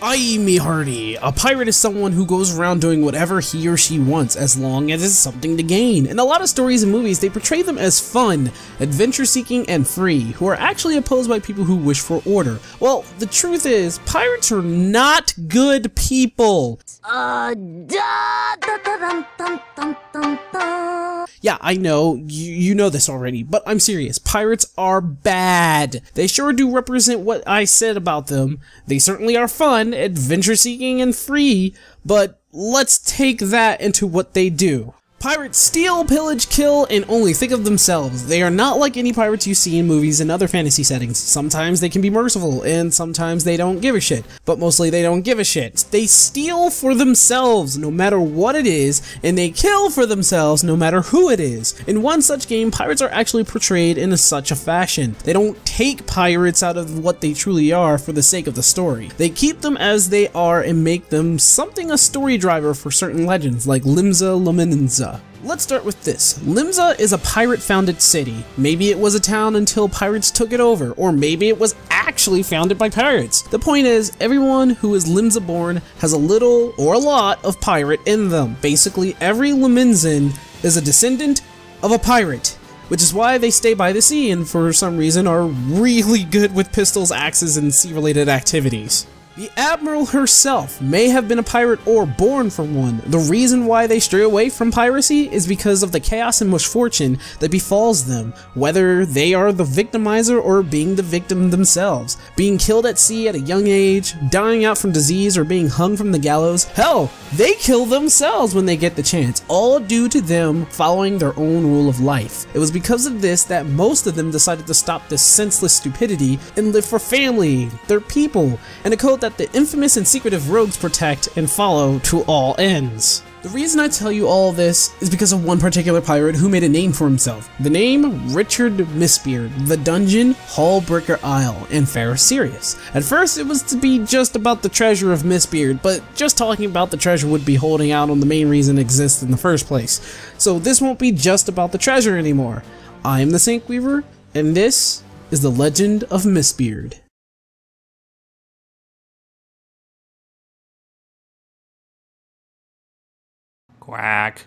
Aye, me hearty. A pirate is someone who goes around doing whatever he or she wants as long as it's something to gain. In a lot of stories and movies, they portray them as fun, adventure-seeking, and free, who are actually opposed by people who wish for order. Well, the truth is, pirates are not good people. Yeah, I know, you know this already, but I'm serious. Pirates are bad. They sure do represent what I said about them. They certainly are fun, adventure-seeking, and free, but let's take that into what they do. Pirates steal, pillage, kill, and only think of themselves. They are not like any pirates you see in movies and other fantasy settings. Sometimes they can be merciful, and sometimes they don't give a shit. But mostly they don't give a shit. They steal for themselves, no matter what it is, and they kill for themselves, no matter who it is. In one such game, pirates are actually portrayed in such a fashion. They don't take pirates out of what they truly are for the sake of the story. They keep them as they are and make them something a story driver for certain legends, like Limsa Lominsa. Let's start with this. Limsa is a pirate-founded city. Maybe it was a town until pirates took it over, or maybe it was actually founded by pirates. The point is, everyone who is Limsa-born has a little or a lot of pirate in them. Basically, every Lominsan is a descendant of a pirate, which is why they stay by the sea and for some reason are really good with pistols, axes, and sea-related activities. The Admiral herself may have been a pirate or born from one. The reason why they stray away from piracy is because of the chaos and misfortune that befalls them, whether they are the victimizer or being the victim themselves. Being killed at sea at a young age, dying out from disease, or being hung from the gallows. Hell, they kill themselves when they get the chance, all due to them following their own rule of life. It was because of this that most of them decided to stop this senseless stupidity and live for family, their people, and a code that the infamous and secretive rogues protect and follow to all ends. The reason I tell you all this is because of one particular pirate who made a name for himself. The name Richard Mistbeard, the dungeon Hullbreaker Isle, and Fair Sirius. At first it was to be just about the treasure of Mistbeard, but just talking about the treasure would be holding out on the main reason it exists in the first place. So this won't be just about the treasure anymore. I am the Sync Weaver, and this is the Legend of Mistbeard. Quack.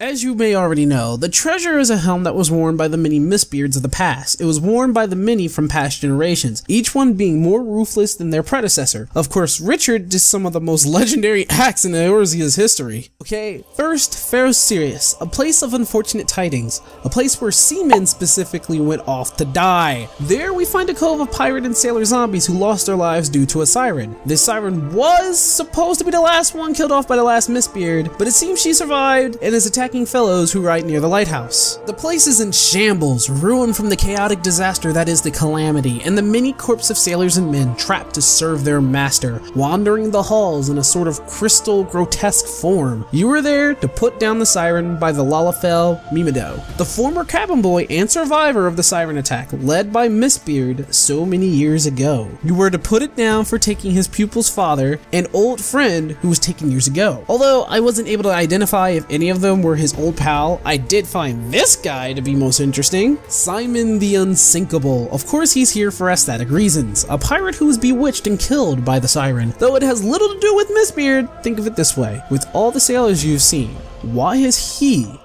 As you may already know, the treasure is a helm that was worn by the many Mistbeards of the past. It was worn by the many from past generations, each one being more ruthless than their predecessor. Of course, Richard did some of the most legendary acts in Eorzea's history. Okay, first, Fair Sirius, a place of unfortunate tidings, a place where seamen specifically went off to die. There we find a cove of pirate and sailor zombies who lost their lives due to a siren. This siren was supposed to be the last one killed off by the last Mistbeard, but it seems she survived and is attacking fellows who ride near the lighthouse. The place is in shambles, ruined from the chaotic disaster that is the Calamity, and the many corpses of sailors and men trapped to serve their master, wandering the halls in a sort of crystal, grotesque form. You were there to put down the siren by the Lalafell Mimido, the former cabin boy and survivor of the siren attack, led by Mistbeard so many years ago. You were to put it down for taking his pupil's father and old friend who was taken years ago. Although I wasn't able to identify if any of them were his old pal, I did find this guy to be most interesting. Simon the Unsinkable. Of course he's here for aesthetic reasons. A pirate who was bewitched and killed by the siren. Though it has little to do with Mistbeard, think of it this way. With all the sailors you've seen, why is he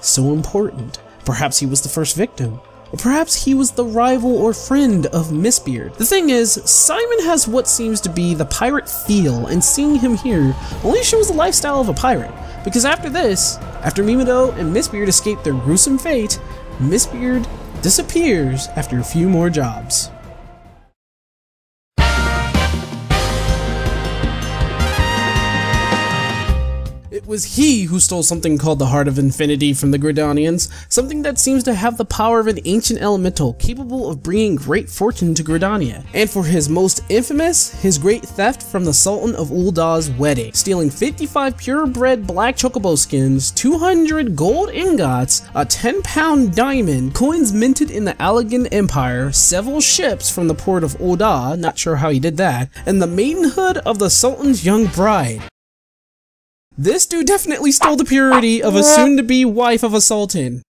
so important? Perhaps he was the first victim. Or perhaps he was the rival or friend of Mistbeard. The thing is, Simon has what seems to be the pirate feel, and seeing him here only shows the lifestyle of a pirate. Because after this, after Mimido and Mistbeard escape their gruesome fate, Mistbeard disappears after a few more jobs. It was he who stole something called the Heart of Infinity from the Gridanians, something that seems to have the power of an ancient elemental capable of bringing great fortune to Gridania. And for his most infamous, his great theft from the Sultan of Uldah's wedding, stealing 55 purebred black chocobo skins, 200 gold ingots, a 10-pound diamond, coins minted in the Allegan Empire, several ships from the port of Uldah, not sure how he did that, and the maidenhood of the Sultan's young bride. This dude definitely stole the purity of a soon-to-be wife of a sultan.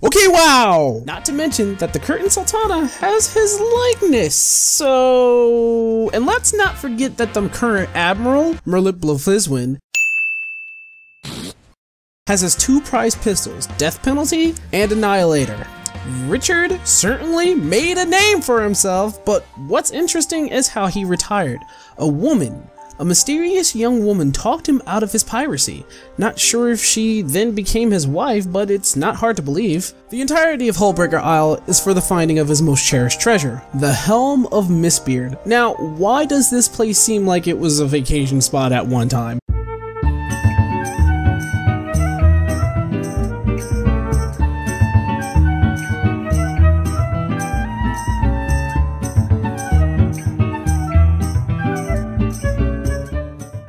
Okay, wow! Not to mention that the Curtain Sultana has his likeness, so... And let's not forget that the current Admiral, Merlip Blofizwin, has his 2 prized pistols, Death Penalty and Annihilator. Richard certainly made a name for himself, but what's interesting is how he retired. A woman, a mysterious young woman, talked him out of his piracy. Not sure if she then became his wife, but it's not hard to believe. The entirety of Hullbreaker Isle is for the finding of his most cherished treasure, the Helm of Mistbeard. Now, why does this place seem like it was a vacation spot at one time?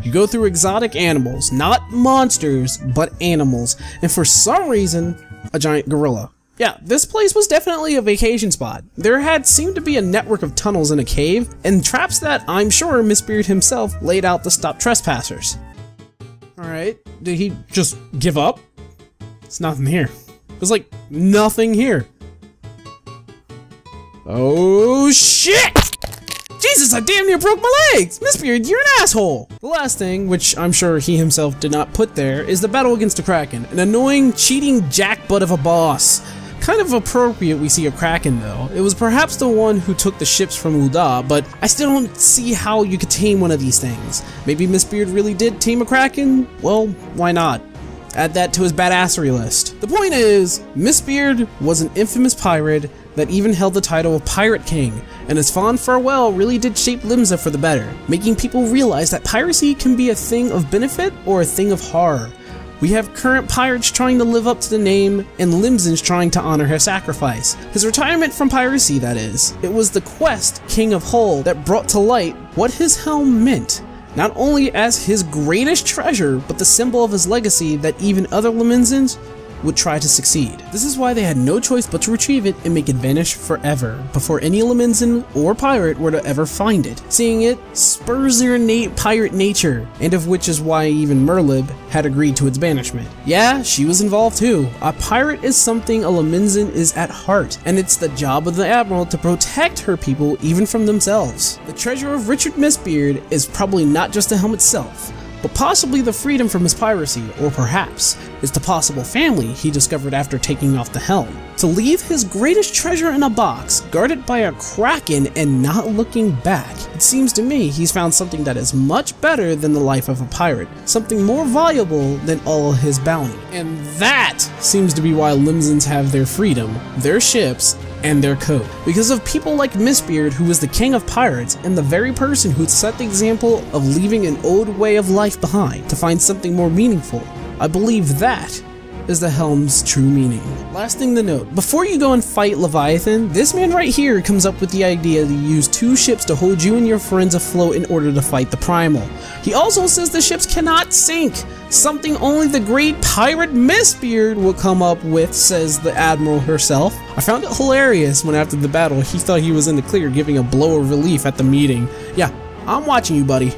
You go through exotic animals, not monsters, but animals, and for some reason, a giant gorilla. Yeah, this place was definitely a vacation spot. There had seemed to be a network of tunnels in a cave, and traps that I'm sure Mistbeard himself laid out to stop trespassers. Alright, did he just give up? There's nothing here. There's like nothing here. Oh shit! Jesus, I damn near broke my legs! Mistbeard, you're an asshole! The last thing, which I'm sure he himself did not put there, is the battle against the Kraken. An annoying, cheating jackbutt of a boss. Kind of appropriate we see a Kraken though. It was perhaps the one who took the ships from Ul'dah, but I still don't see how you could tame one of these things. Maybe Mistbeard really did tame a Kraken? Well, why not? Add that to his badassery list. The point is, Mistbeard was an infamous pirate that even held the title of Pirate King, and his fond farewell really did shape Limsa for the better, making people realize that piracy can be a thing of benefit or a thing of horror. We have current pirates trying to live up to the name, and Limsans trying to honor her sacrifice. His retirement from piracy, that is. It was the quest, King of Hull, that brought to light what his helm meant. Not only as his greatest treasure, but the symbol of his legacy that even other Lominsans would try to succeed. This is why they had no choice but to retrieve it and make it vanish forever, before any Lominsan or pirate were to ever find it. Seeing it spurs their innate pirate nature, and of which is why even Merlib had agreed to its banishment. Yeah, she was involved too. A pirate is something a Lominsan is at heart, and it's the job of the Admiral to protect her people even from themselves. The treasure of Richard Mistbeard is probably not just the helm itself, but possibly the freedom from his piracy, or perhaps it's the possible family he discovered after taking off the helm. To leave his greatest treasure in a box, guarded by a Kraken and not looking back, it seems to me he's found something that is much better than the life of a pirate, something more valuable than all his bounty. And that seems to be why Limsans have their freedom, their ships, and their code. Because of people like Mistbeard, who was the king of pirates and the very person who set the example of leaving an old way of life behind to find something more meaningful. I believe that is the helm's true meaning. Last thing to note, before you go and fight Leviathan, this man right here comes up with the idea to use 2 ships to hold you and your friends afloat in order to fight the Primal. He also says the ships cannot sink, something only the great pirate Mistbeard will come up with, says the Admiral herself. I found it hilarious when after the battle he thought he was in the clear giving a blow of relief at the meeting. Yeah, I'm watching you, buddy.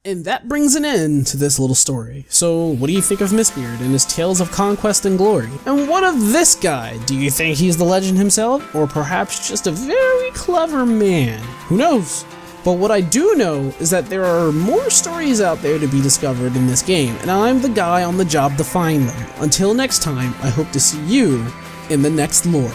And that brings an end to this little story. So what do you think of Mistbeard and his tales of conquest and glory? And what of this guy? Do you think he's the legend himself? Or perhaps just a very clever man? Who knows? But what I do know is that there are more stories out there to be discovered in this game, and I'm the guy on the job to find them. Until next time, I hope to see you in the next lore.